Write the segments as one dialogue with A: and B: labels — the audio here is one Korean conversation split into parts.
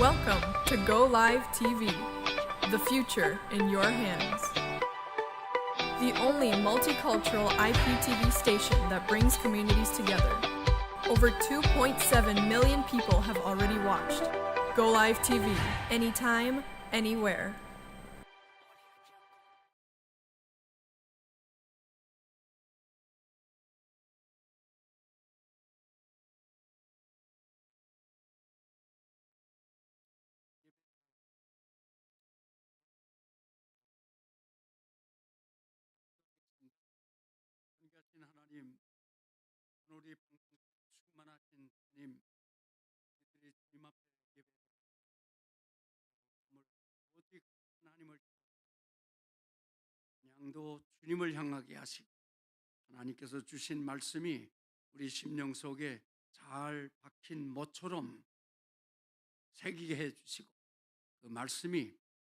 A: Welcome to Go Live TV, the future in your hands. The only multicultural IPTV station that brings communities together. Over 2.7 million people have already watched. Go Live TV, anytime, anywhere.
B: 존귀하신 하나님, 오늘이 풍성 충만하신 주님, 우리들이 주님 앞에 예배드리고 오직 하나님을 양도 주님을 향하게 하시고, 하나님께서 주신 말씀이 우리 심령 속에 잘 박힌 못처럼 새기게 해주시고, 그 말씀이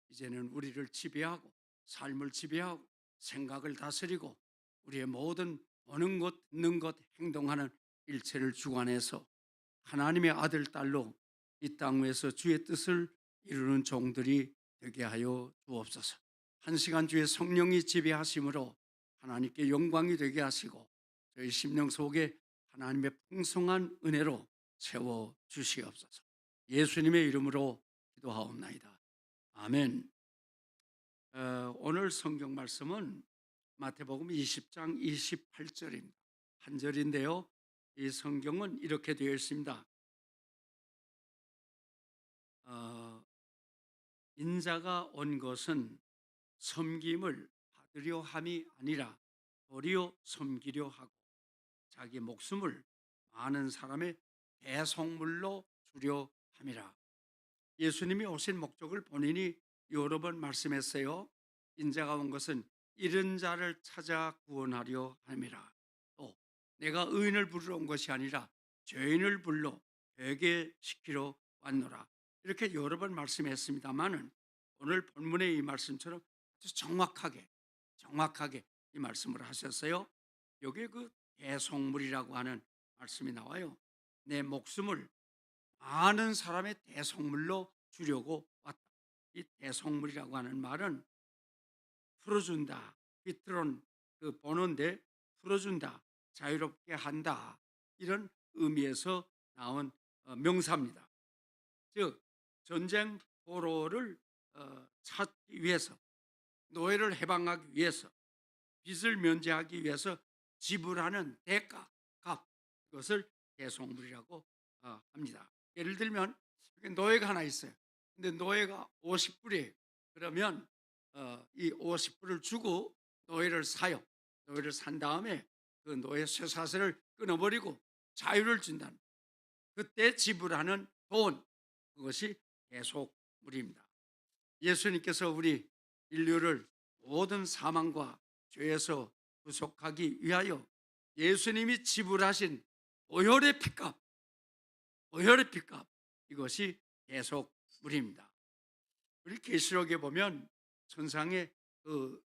B: 이제는 우리를 지배하고 삶을 지배하고 생각을 다스리고 우리의 모든 보는 것, 듣는 것, 행동하는 일체를 주관해서 하나님의 아들, 딸로 이 땅 위에서 주의 뜻을 이루는 종들이 되게 하여 주옵소서. 한 시간 주의 성령이 지배하심으로 하나님께 영광이 되게 하시고 저희 심령 속에 하나님의 풍성한 은혜로 채워 주시옵소서. 예수님의 이름으로 기도하옵나이다. 아멘. 오늘 성경 말씀은 마태복음 20장 28절입니다. 한 절인데요, 이 성경은 이렇게 되어 있습니다. 인자가 온 것은 섬김을 받으려 함이 아니라 도리어 섬기려 하고 자기 목숨을 많은 사람의 대속물로 주려 함이라. 예수님이 오신 목적을 본인이 여러 번 말씀했어요. 인자가 온 것은 잃은 자를 찾아 구원하려 함이라. 또 내가 의인을 부르러 온 것이 아니라 죄인을 불러 회개시키러 왔노라. 이렇게 여러 번 말씀했습니다마는 오늘 본문의 이 말씀처럼 아주 정확하게 이 말씀을 하셨어요. 여기에 그 대속물이라고 하는 말씀이 나와요. 내 목숨을 많은 사람의 대속물로 주려고 왔다. 이 대속물이라고 하는 말은 풀어준다, 비트론 그 번호인데 풀어준다, 자유롭게 한다, 이런 의미에서 나온 명사입니다. 즉 전쟁 포로를 찾기 위해서, 노예를 해방하기 위해서, 빚을 면제하기 위해서 지불하는 대가, 값, 이것을 대속물이라고 합니다. 예를 들면 노예가 하나 있어요. 근데 노예가 50불이에요. 그러면 이 50불을 주고 노예를 사요. 노예를 산 다음에 그 노예 쇠사슬을 끊어버리고 자유를 준다는, 그때 지불하는 돈, 그것이 대속물입니다. 예수님께서 우리 인류를 모든 사망과 죄에서 구속하기 위하여 예수님이 지불하신 보혈의 피값, 이것이 대속물입니다. 우리 계시록에 보면 천상에 그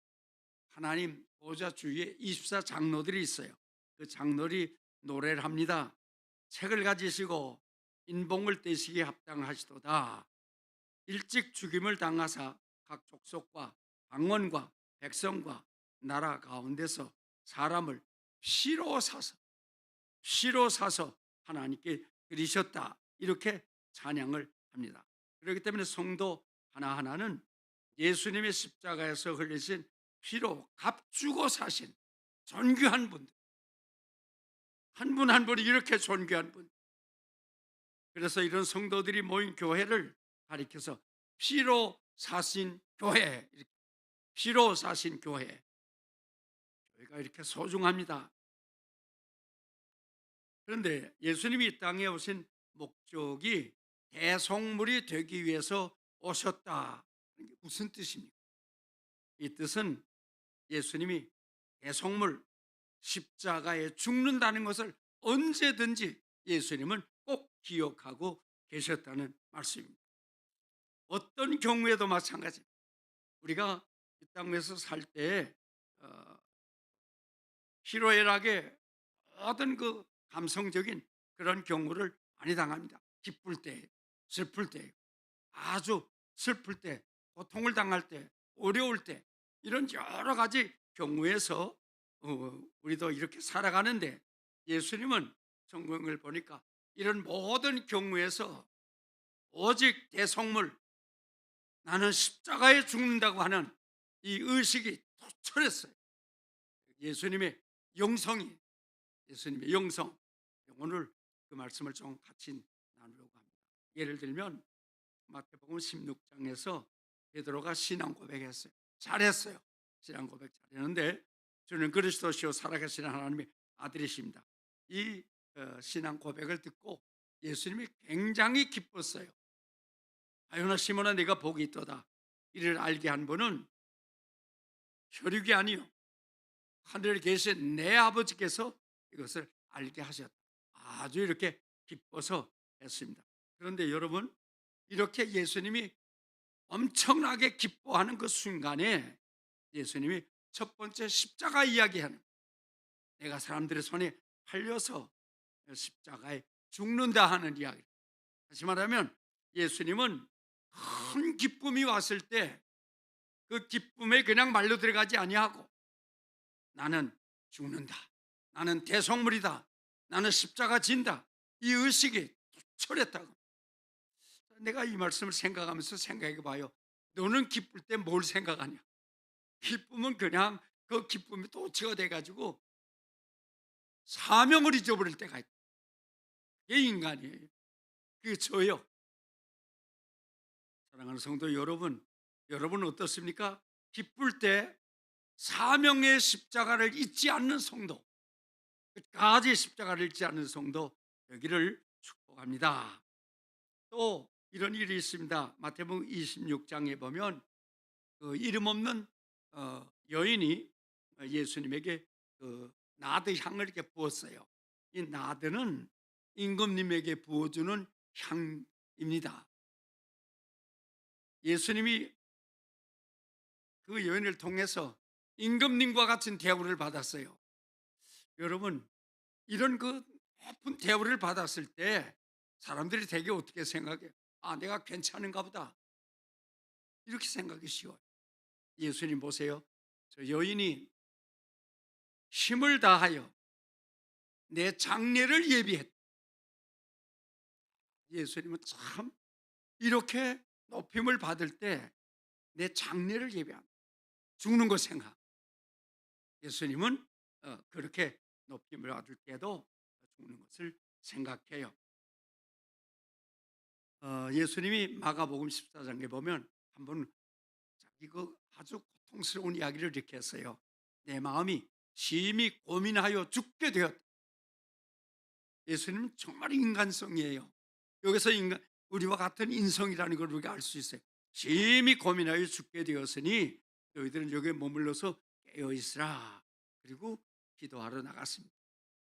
B: 하나님 보좌 주위에 24 장로들이 있어요. 그 장로들이 노래를 합니다. 책을 가지시고 인봉을 떼시기에 합당하시도다. 일찍 죽임을 당하사 각 족속과 방언과 백성과 나라 가운데서 사람을 피로 사서 하나님께 드리셨다. 이렇게 찬양을 합니다. 그렇기 때문에 성도 하나하나는 예수님의 십자가에서 흘리신 피로 값주고 사신 존귀한 분들, 한 분 한 분이 이렇게 존귀한 분. 그래서 이런 성도들이 모인 교회를 가리켜서 피로 사신 교회, 피로 사신 교회, 교회가 이렇게 소중합니다. 그런데 예수님이 이 땅에 오신 목적이 대속물이 되기 위해서 오셨다. 이게 무슨 뜻입니까? 이 뜻은 예수님이 대속물, 십자가에 죽는다는 것을 언제든지 예수님은 꼭 기억하고 계셨다는 말씀입니다. 어떤 경우에도 마찬가지입니다. 우리가 이 땅에서 살 때 희로애락의 모든 그 감성적인 그런 경우를 많이 당합니다. 기쁠 때, 슬플 때. 아주 슬플 때, 고통을 당할 때, 어려울 때, 이런 여러 가지 경우에서 우리도 이렇게 살아가는데, 예수님은 성경을 보니까 이런 모든 경우에서 오직 대속물, 나는 십자가에 죽는다고 하는 이 의식이 투철했어요. 예수님의 영성이, 예수님의 영성. 오늘 그 말씀을 좀 같이 나누려고 합니다. 예를 들면 마태복음 16장에서 베드로가 신앙 고백했어요. 잘했어요. 신앙 고백 잘했는데, 저는 그리스도시요 살아계신 하나님의 아들이십니다. 이 신앙 고백을 듣고 예수님이 굉장히 기뻤어요. 아요나 시몬아, 네가 복이 있도다. 이를 알게 한 분은 혈육이 아니요 하늘에 계신 내 아버지께서 이것을 알게 하셨다. 아주 이렇게 기뻐서 했습니다. 그런데 여러분, 이렇게 예수님이 엄청나게 기뻐하는 그 순간에 예수님이 첫 번째 십자가 이야기하는, 내가 사람들의 손에 팔려서 십자가에 죽는다 하는 이야기. 다시 말하면 예수님은 큰 기쁨이 왔을 때 그 기쁨에 그냥 말로 들어가지 아니하고, 나는 죽는다, 나는 대속물이다, 나는 십자가 진다, 이 의식이 철했다고. 내가 이 말씀을 생각하면서 생각해 봐요. 너는 기쁠 때 뭘 생각하냐? 기쁨은 그냥 그 기쁨이 도치가 돼가지고 사명을 잊어버릴 때가 있다. 그게 인간이에요. 그게 저요. 사랑하는 성도 여러분, 여러분은 어떻습니까? 기쁠 때 사명의 십자가를 잊지 않는 성도, 끝까지 십자가를 잊지 않는 성도 되기를 축복합니다. 또 이런 일이 있습니다. 마태복음 26장에 보면 그 이름 없는 여인이 예수님에게 그 나드 향을 이렇게 부었어요. 이 나드는 임금님에게 부어주는 향입니다. 예수님이 그 여인을 통해서 임금님과 같은 대우를 받았어요. 여러분, 이런 그 높은 대우를 받았을 때 사람들이 되게 어떻게 생각해? 아, 내가 괜찮은가 보다, 이렇게 생각이 쉬워요. 예수님 보세요. 저 여인이 힘을 다하여 내 장례를 예비했다. 예수님은 참 이렇게 높임을 받을 때 내 장례를 예비한다. 죽는 것 생각. 예수님은 그렇게 높임을 받을 때도 죽는 것을 생각해요. 예수님이 마가복음 14장에 보면 한번 이거 아주 고통스러운 이야기를 이렇게 했어요. 내 마음이 심히 고민하여 죽게 되었다. 예수님은 정말 인간성이에요. 여기서 우리와 같은 인성이라는 걸 우리가 알 수 있어요. 심히 고민하여 죽게 되었으니 너희들은 여기에 머물러서 깨어있으라. 그리고 기도하러 나갔습니다.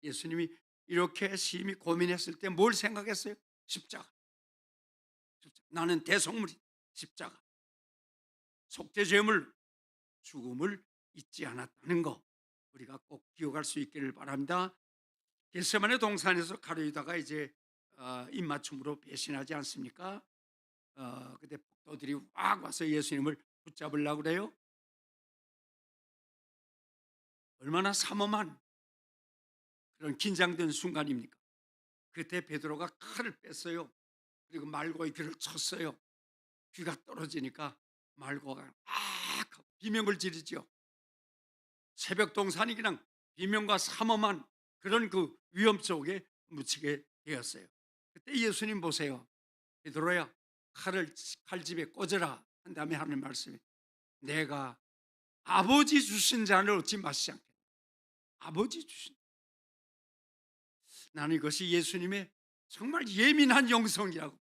B: 예수님이 이렇게 심히 고민했을 때 뭘 생각했어요? 십자가. 나는 대속물이 십자가. 속죄제물, 죽음을 잊지 않았다는 거, 우리가 꼭 기억할 수 있기를 바랍니다. 겟세마네 동산에서 가르다가 이제 입맞춤으로 배신하지 않습니까? 그때 폭도들이 막 와서 예수님을 붙잡으려고 그래요. 얼마나 삼엄한 그런 긴장된 순간입니까? 그때 베드로가 칼을 뺐어요. 그리고 말고의 귀를 쳤어요. 귀가 떨어지니까 말고가 막 비명을 지르죠. 새벽 동산이 그냥 비명과 삼엄한 그런 그 위험 속에 묻히게 되었어요. 그때 예수님 보세요. 베드로야, 칼을 칼집에 꽂으라 한 다음에 하는 말씀이, 내가 아버지 주신 잔을 얻지 마시지 않겠다. 아버지 주신. 나는 이것이 예수님의 정말 예민한 영성이라고.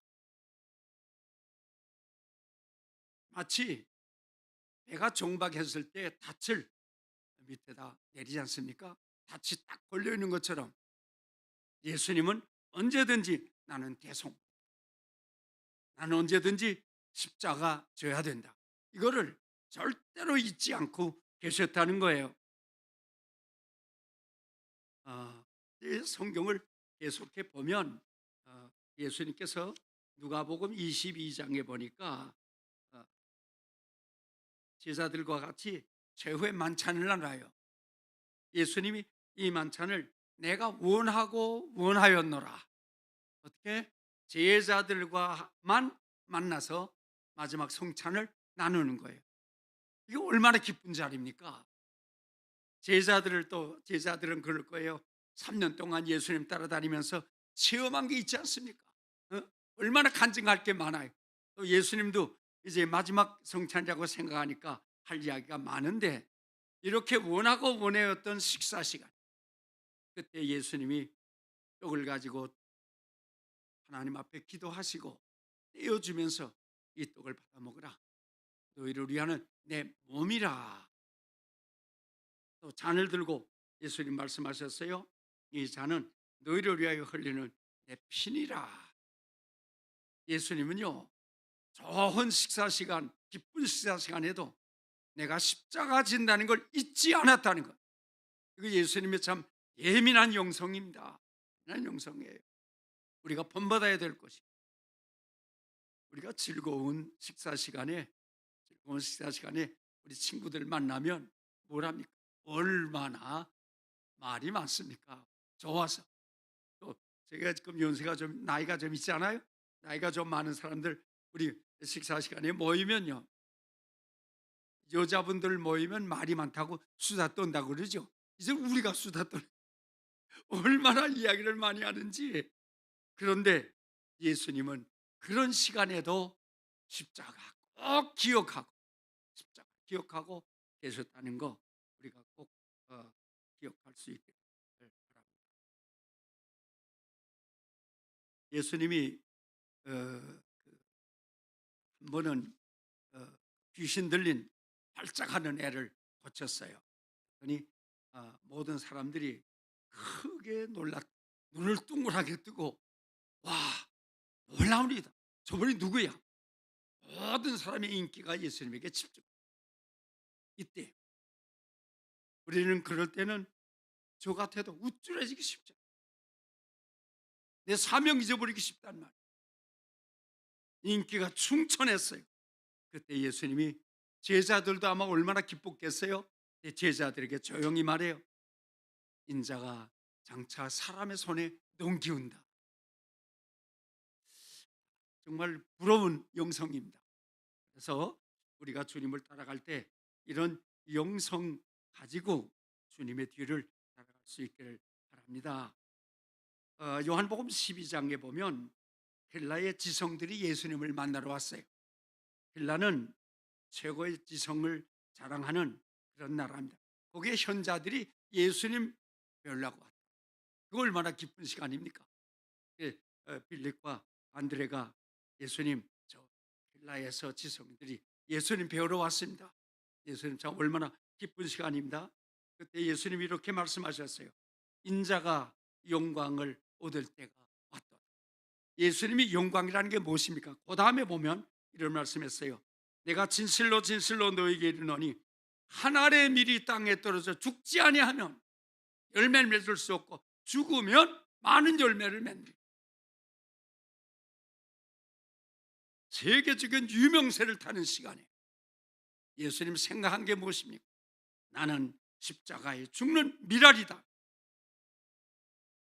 B: 마치 배가 정박했을 때 닻을 밑에다 내리지 않습니까? 닻이 딱 걸려 있는 것처럼 예수님은 언제든지 나는 대속, 나는 언제든지 십자가 져야 된다, 이거를 절대로 잊지 않고 계셨다는 거예요. 이 성경을 계속해 보면 예수님께서 누가복음 22장에 보니까 어, 제자들과 같이 최후의 만찬을 나눠요. 예수님이 이 만찬을 내가 원하고 원하였노라. 어떻게? 제자들과만 만나서 마지막 성찬을 나누는 거예요. 이게 얼마나 기쁜 자리입니까? 제자들은 그럴 거예요. 3년 동안 예수님 따라다니면서 체험한 게 있지 않습니까? 어? 얼마나 간증할 게 많아요. 또 예수님도 이제 마지막 성찬이라고 생각하니까 할 이야기가 많은데, 이렇게 원하고 원해왔던 식사 시간, 그때 예수님이 떡을 가지고 하나님 앞에 기도하시고 떼어주면서 이 떡을 받아 먹으라, 너희를 위하는 내 몸이라. 또 잔을 들고 예수님 말씀하셨어요. 이 잔은 너희를 위하여 흘리는 내 피니라. 예수님은요, 좋은 식사 시간, 기쁜 식사 시간에도 내가 십자가 진다는 걸 잊지 않았다는 것. 이거 예수님의 참 예민한 영성입니다. 예민한 영성이에요. 우리가 본받아야 될 것이, 우리가 즐거운 식사 시간에 우리 친구들 만나면 뭘 합니까? 얼마나 말이 많습니까? 좋아서. 또 제가 지금 연세가 좀, 나이가 좀 있잖아요. 나이가 좀 많은 사람들 우리 식사 시간에 모이면요, 여자분들 모이면 말이 많다고 수다 떤다고 그러죠. 이제 우리가 수다 떠는, 얼마나 이야기를 많이 하는지. 그런데 예수님은 그런 시간에도 십자가 꼭 기억하고 계셨다는 거, 우리가 꼭 기억할 수 있기를 바랍니다. 예수님이 한 번은 귀신 들린 발작하는 애를 고쳤어요. 그러니 모든 사람들이 크게 놀랐, 눈을 둥그랗게 뜨고, 와, 놀라운이다, 저분이 누구야? 모든 사람의 인기가 예수님에게 집중. 이때 우리는 그럴 때는 저 같아도 우쭐해지기 쉽죠. 내 사명 잊어버리기 쉽단 말이에요. 인기가 충천했어요. 그때 예수님이, 제자들도 아마 얼마나 기뻤겠어요. 제자들에게 조용히 말해요. 인자가 장차 사람의 손에 넘기운다. 정말 부러운 영성입니다. 그래서 우리가 주님을 따라갈 때 이런 영성 가지고 주님의 뒤를 따라갈 수 있기를 바랍니다. 요한복음 12장에 보면 헬라의 지성들이 예수님을 만나러 왔어요. 헬라는 최고의 지성을 자랑하는 그런 나라입니다. 거기에 현자들이 예수님 뵈려고 왔다. 그거 얼마나 기쁜 시간입니까? 빌립과 안드레가, 예수님, 저 헬라에서 지성들이 예수님 뵈러 왔습니다. 예수님 참 얼마나 기쁜 시간입니다. 그때 예수님이 이렇게 말씀하셨어요. 인자가 영광을 얻을 때가 왔다. 예수님이 영광이라는 게 무엇입니까? 그 다음에 보면 이런 말씀했어요. 내가 진실로 진실로 너에게 이르노니 한 알의 밀이 땅에 떨어져 죽지 아니하면 열매를 맺을 수 없고 죽으면 많은 열매를 맺는, 세계적인 유명세를 타는 시간에 예수님 생각한 게 무엇입니까? 나는 십자가에 죽는 미랄이다.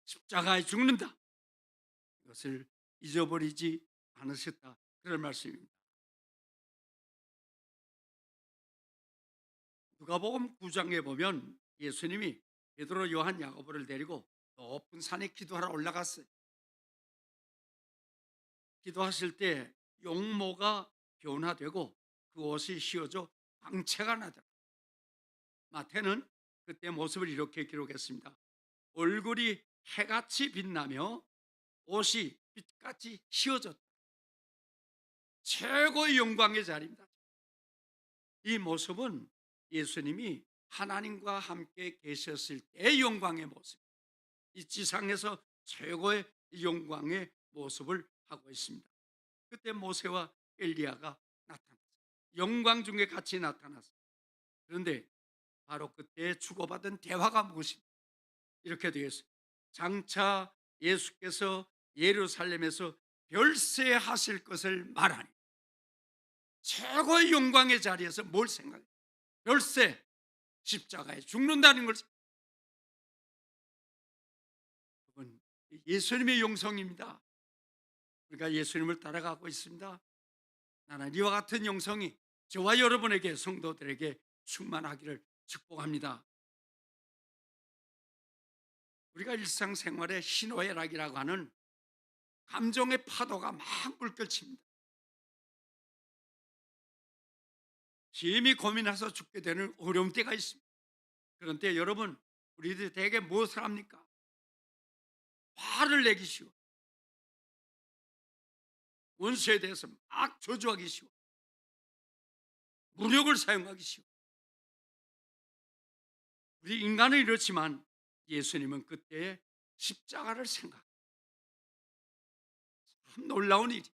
B: 십자가에 죽는다. 이것을 잊어버리지 않으셨다, 그런 말씀입니다. 누가복음 9장에 보면 예수님이 베드로, 요한, 야고보를 데리고 높은 산에 기도하러 올라갔어요. 기도하실 때 용모가 변화되고 그 옷이 휘어져 광채가 나더라. 마태는 그때 모습을 이렇게 기록했습니다. 얼굴이 해같이 빛나며 옷이 빛같이 휘어졌다. 최고의 영광의 자리입니다. 이 모습은 예수님이 하나님과 함께 계셨을 때의 영광의 모습, 이 지상에서 최고의 영광의 모습을 하고 있습니다. 그때 모세와 엘리야가 나타났어요. 영광 중에 같이 나타났어요. 그런데 바로 그때 주고받은 대화가 무엇입니까? 이렇게 되어 있어요. 장차 예수께서 예루살렘에서 별세하실 것을 말하니 최고의 영광의 자리에서 뭘 생각해요? 별세, 십자가에 죽는다는 걸. 여러분, 예수님의 영성입니다. 우리가 예수님을 따라가고 있습니다. 나는 이와 같은 영성이 저와 여러분에게, 성도들에게 충만하기를 축복합니다. 우리가 일상생활에 희노애락이라고 하는 감정의 파도가 막 물결칩니다. 심히 고민해서 죽게 되는 어려운 때가 있습니다. 그런 때 여러분, 우리들이 대개 무엇을 합니까? 화를 내기 쉬워. 원수에 대해서 막 저주하기 쉬워. 무력을 사용하기 쉬워. 우리 인간은 이렇지만 예수님은 그때의 십자가를 생각합니다. 참 놀라운 일이.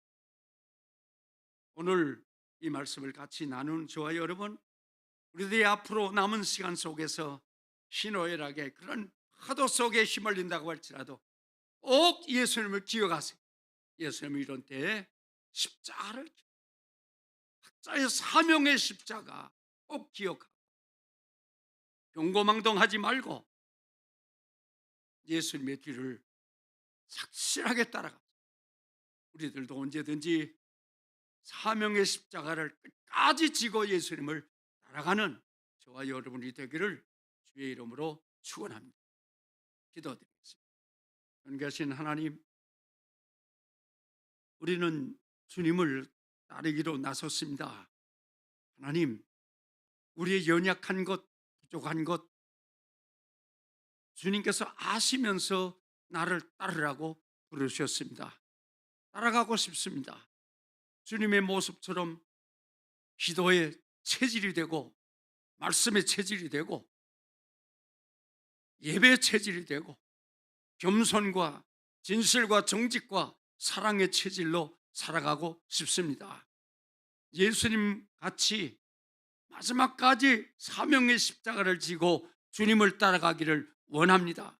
B: 오늘 이 말씀을 같이 나눈 저와 여러분, 우리들이 앞으로 남은 시간 속에서 희노애락의 그런 파도 속에 휘말린다고 할지라도 꼭 예수님을 기억하세요. 예수님은 이런 때에 십자가를, 각자의 사명의 십자가 꼭 기억하고 경고망동하지 말고 예수님의 뒤를 착실하게 따라갑니다. 우리들도 언제든지 사명의 십자가를 끝까지 지고 예수님을 따라가는 저와 여러분이 되기를 주의 이름으로 축원합니다. 기도드리겠습니다. 존귀하신 하나님, 우리는 주님을 따르기로 나섰습니다. 하나님, 우리의 연약한 것, 부족한 것 주님께서 아시면서 나를 따르라고 부르셨습니다. 따라가고 싶습니다. 주님의 모습처럼 기도의 체질이 되고, 말씀의 체질이 되고, 예배의 체질이 되고, 겸손과 진실과 정직과 사랑의 체질로 살아가고 싶습니다. 예수님 같이 마지막까지 사명의 십자가를 지고 주님을 따라가기를 원합니다.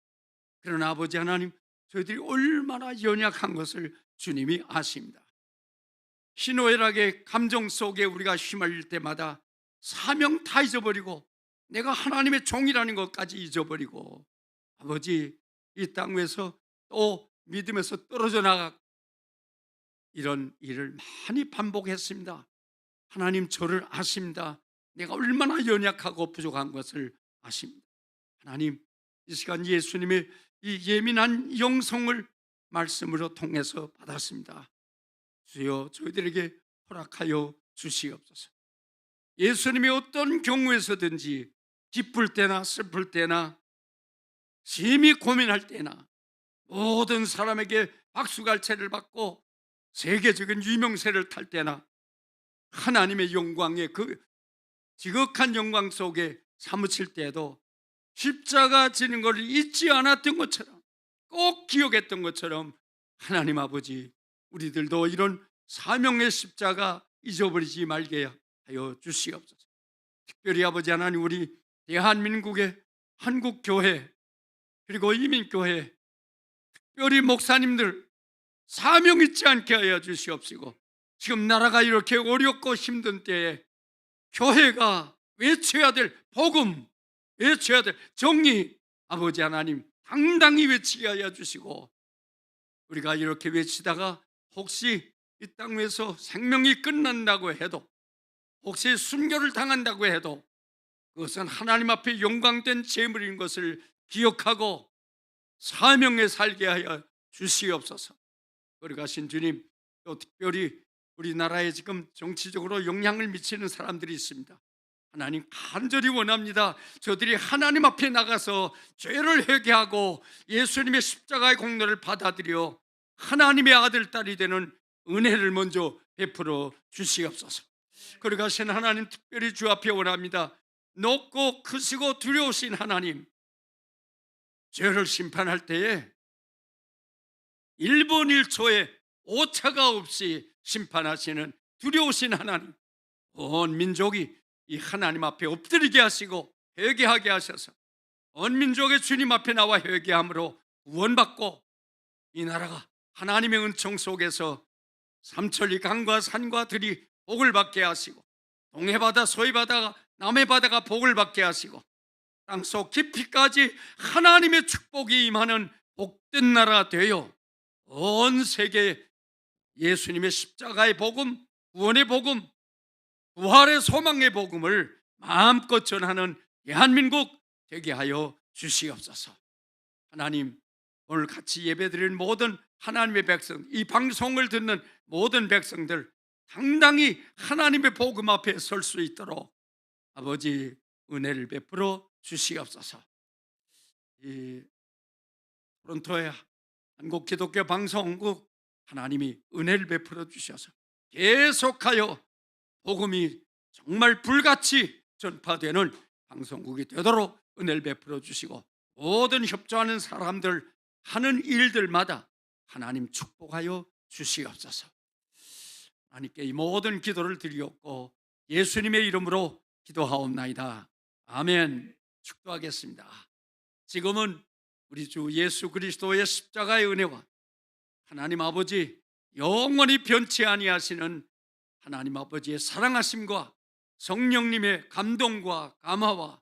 B: 그러나 아버지 하나님, 저희들이 얼마나 연약한 것을 주님이 아십니다. 희노애락의 감정 속에 우리가 휘말릴 때마다 사명 다 잊어버리고 내가 하나님의 종이라는 것까지 잊어버리고, 아버지, 이 땅 위에서 또 믿음에서 떨어져 나가 이런 일을 많이 반복했습니다. 하나님, 저를 아십니다. 내가 얼마나 연약하고 부족한 것을 아십니다. 하나님, 이 시간 예수님의 이 예민한 영성을 말씀으로 통해서 받았습니다. 주여, 저희들에게 허락하여 주시옵소서. 예수님이 어떤 경우에서든지 기쁠 때나 슬플 때나 심히 고민할 때나 모든 사람에게 박수갈채를 받고 세계적인 유명세를 탈 때나 하나님의 영광의 그 지극한 영광 속에 사무칠 때에도 십자가 지는 것을 잊지 않았던 것처럼, 꼭 기억했던 것처럼 하나님 아버지, 우리들도 이런 사명의 십자가 잊어버리지 말게 하여 주시옵소서. 특별히 아버지 하나님, 우리 대한민국의 한국교회 그리고 이민교회, 특별히 목사님들 사명 잊지 않게 하여 주시옵시고, 지금 나라가 이렇게 어렵고 힘든 때에 교회가 외쳐야 될 복음, 외쳐야 될 정의, 아버지 하나님 당당히 외치게 하여 주시고, 우리가 이렇게 외치다가 혹시 이 땅 위에서 생명이 끝난다고 해도, 혹시 순교를 당한다고 해도 그것은 하나님 앞에 영광된 재물인 것을 기억하고 사명에 살게 하여 주시옵소서. 거룩하신 주님, 또 특별히 우리나라에 지금 정치적으로 영향을 미치는 사람들이 있습니다. 하나님, 간절히 원합니다. 저들이 하나님 앞에 나가서 죄를 회개하고 예수님의 십자가의 공로를 받아들여 하나님의 아들, 딸이 되는 은혜를 먼저 베풀어 주시옵소서. 거룩하신 하나님, 특별히 주 앞에 원합니다. 높고 크시고 두려우신 하나님, 죄를 심판할 때에 1분 1초에 오차가 없이 심판하시는 두려우신 하나님, 온 민족이 이 하나님 앞에 엎드리게 하시고 회개하게 하셔서 온 민족의 주님 앞에 나와 회개함으로 구원받고 이 나라가 하나님의 은총 속에서 삼천리 강과 산과 들이 복을 받게 하시고 동해바다 서해바다가 남해바다가 복을 받게 하시고 땅속 깊이까지 하나님의 축복이 임하는 복된 나라 되어 온 세계 예수님의 십자가의 복음, 구원의 복음, 부활의 소망의 복음을 마음껏 전하는 대한민국 되게 하여 주시옵소서. 하나님, 오늘 같이 예배드리는 모든 하나님의 백성, 이 방송을 듣는 모든 백성들 당당히 하나님의 복음 앞에 설 수 있도록 아버지 은혜를 베풀어 주시옵소서. 이 토론토의 한국 기독교 방송국 하나님이 은혜를 베풀어 주셔서 계속하여 복음이 정말 불같이 전파되는 방송국이 되도록 은혜를 베풀어 주시고 모든 협조하는 사람들 하는 일들마다 하나님 축복하여 주시옵소서. 하나님께 이 모든 기도를 드리옵고 예수님의 이름으로 기도하옵나이다. 아멘. 축도하겠습니다. 지금은 우리 주 예수 그리스도의 십자가의 은혜와 하나님 아버지 영원히 변치 아니하시는 하나님 아버지의 사랑하심과 성령님의 감동과 감화와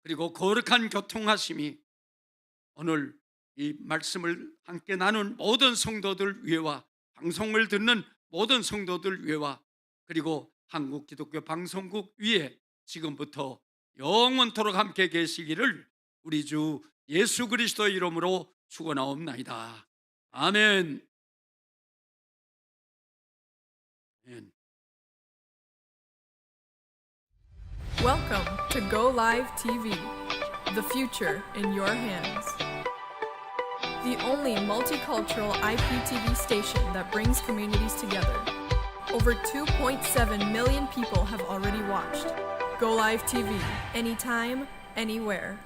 B: 그리고 거룩한 교통하심이 오늘 이 말씀을 함께 나눈 모든 성도들 위해와 방송을 듣는 모든 성도들 위해와 그리고 한국 기독교 방송국 위에 지금부터 영원토록 함께 계시기를 우리 주 예수 그리스도의 이름으로 축원하옵나이다. 아멘. 아멘.
A: Welcome to Go Live TV, the future in your hands. The only multicultural IPTV station that brings communities together. Over 2.7 million people have already watched. Go Live TV, anytime, anywhere.